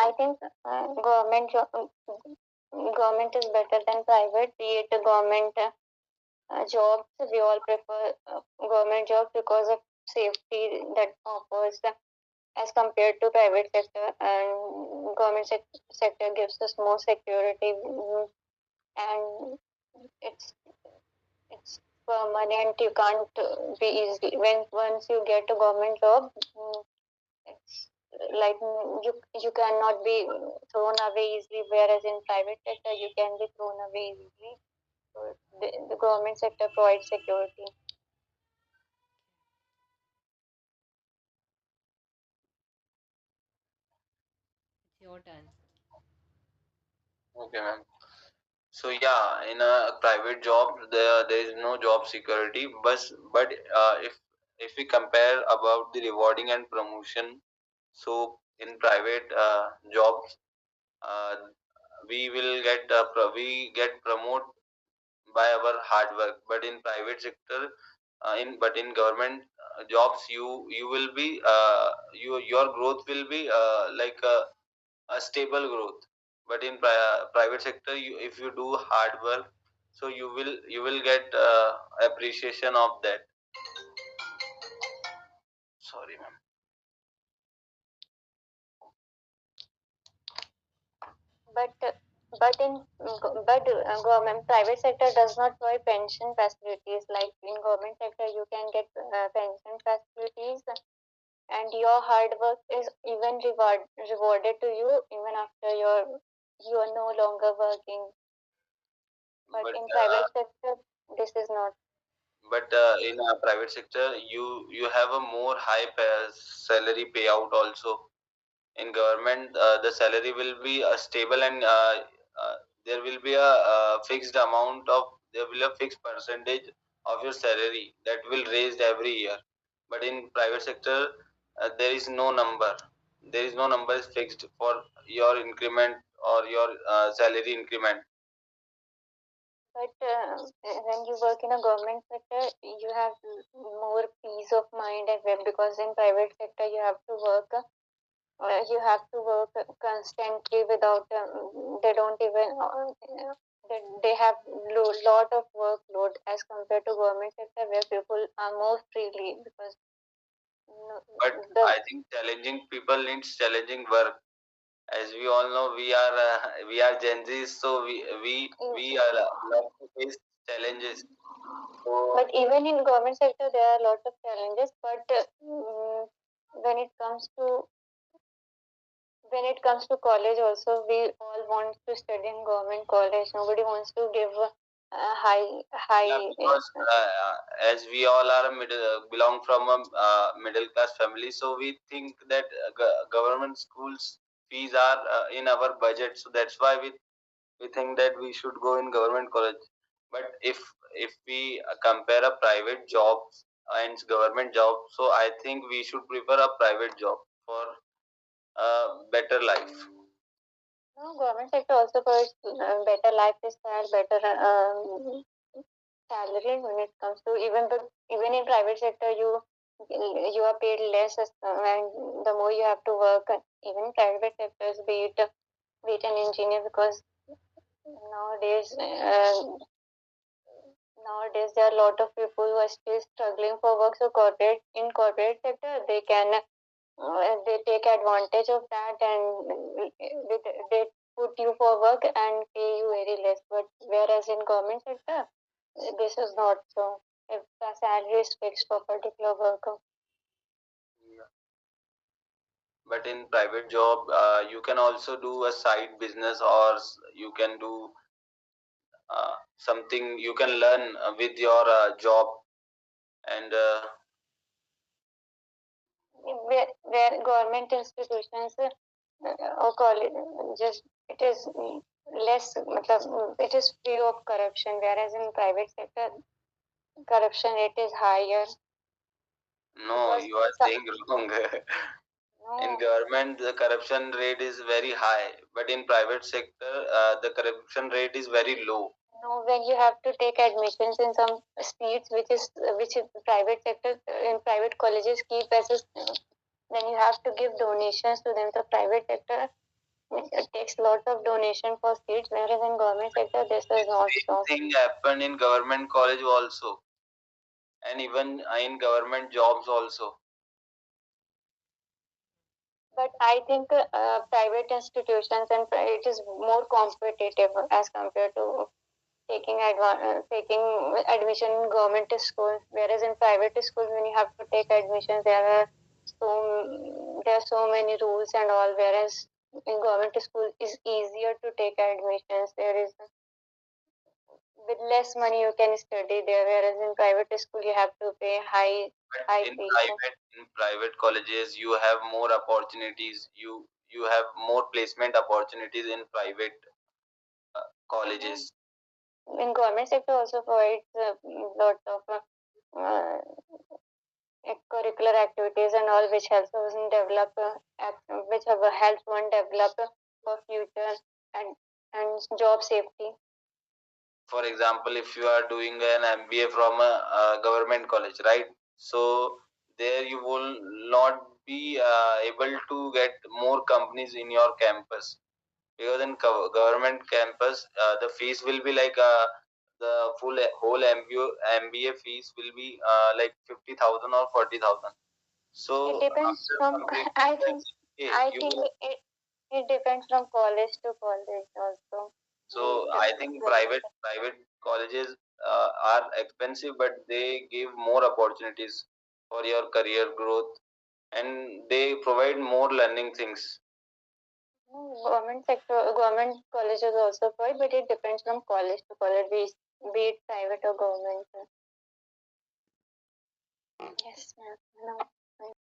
I think government is better than private. Be it a government jobs, we all prefer government jobs because of safety that offers as compared to private sector, and sector gives us more security, and it's it's permanent. You can't be easy when once you get a government job. It's like you cannot be thrown away easily, whereas in private sector you can be thrown away easily. So the government sector provides security. It's your turn. Okay, ma'am. So yeah, in a private job, there is no job security. But if we compare about the rewarding and promotion, so in private jobs, uh, we get promoted by our hard work. But in private sector, in government jobs, you will be your growth will be like a stable growth. But in private sector, if you do hard work, so you will get appreciation of that. Sorry, ma'am. But government private sector does not provide pension facilities. Like in government sector, you can get pension facilities, and your hard work is even rewarded to you even after you are no longer working. But but in uh, private sector, this is not. but in a private sector, you have a more high salary payout also. In government, the salary will be stable, and there will be a fixed amount of there will be a fixed percentage of your salary that will raised every year. But in private sector, there is no number is fixed for your increment or your salary increment. But when you work in a government sector, you have more peace of mind and because in private sector you have to work constantly without they don't even they have lot of workload as compared to government sector where people are more freely because no, But the I think challenging people needs challenging work. As we all know, we are Gen Zs, so we are love to face challenges. So but even in government sector there are a lot of challenges, but when it comes to college also, we all want to study in government college. Nobody wants to give yeah, high because as we all are a belong from a middle class family, so we think that government schools fees are in our budget. So that's why we think that we should go in government college. But if we compare a private job and government job, so I think we should prefer a private job for a better life. no, government sector also provides better lifestyle, better salary when it comes to even in private sector you are paid less and the more you have to work. Even in private sectors, be it an engineer, because nowadays nowadays there are a lot of people who are still struggling for work. So corporate sector they take advantage of that, and they put you for work and pay you very less. But whereas in government sector, this is not so. If the salary is fixed for particular worker. Yeah. But in private job, you can also do a side business, or you can do something you can learn with your job. And Where government institutions or college just it is less it is free of corruption, whereas in private sector corruption rate is higher no, because you are saying wrong. In no government, the corruption rate is very high, but in private sector, the corruption rate is very low. no, when you have to take admissions in some seats which is private sector in private colleges keep as a, then you have to give donations to them. The private sector it takes lot of donation for seats, whereas in government sector this is not Same so. thing happened in government college also, and even in government jobs also. But I think private institutions and it is more competitive as compared to taking admission in government school. Whereas in private schools, when you have to take admission, there are so many rules and all. Whereas in government school, is easier to take admissions. There is with less money you can study there. Whereas in private school, you have to pay But high fees. in private colleges, you have more opportunities. You have more placement opportunities in private colleges. In government sector also provides a lot of curricular activities and all which helps us in develop which have helps one develop for future and job safety. For example, if you are doing an MBA from a government college, right? So there you will not be able to get more companies in your campus, because in government campus the fees will be like the whole MBA fees will be like 50,000 or 40,000. It So depends after from completing I the think MBA, I you think it depends from college to college also. so I think private colleges are expensive, but they give more opportunities for your career growth, and they provide more learning things. Government sector, government colleges also provide, but it depends from college to college, be it private or government. Yes, ma'am. No.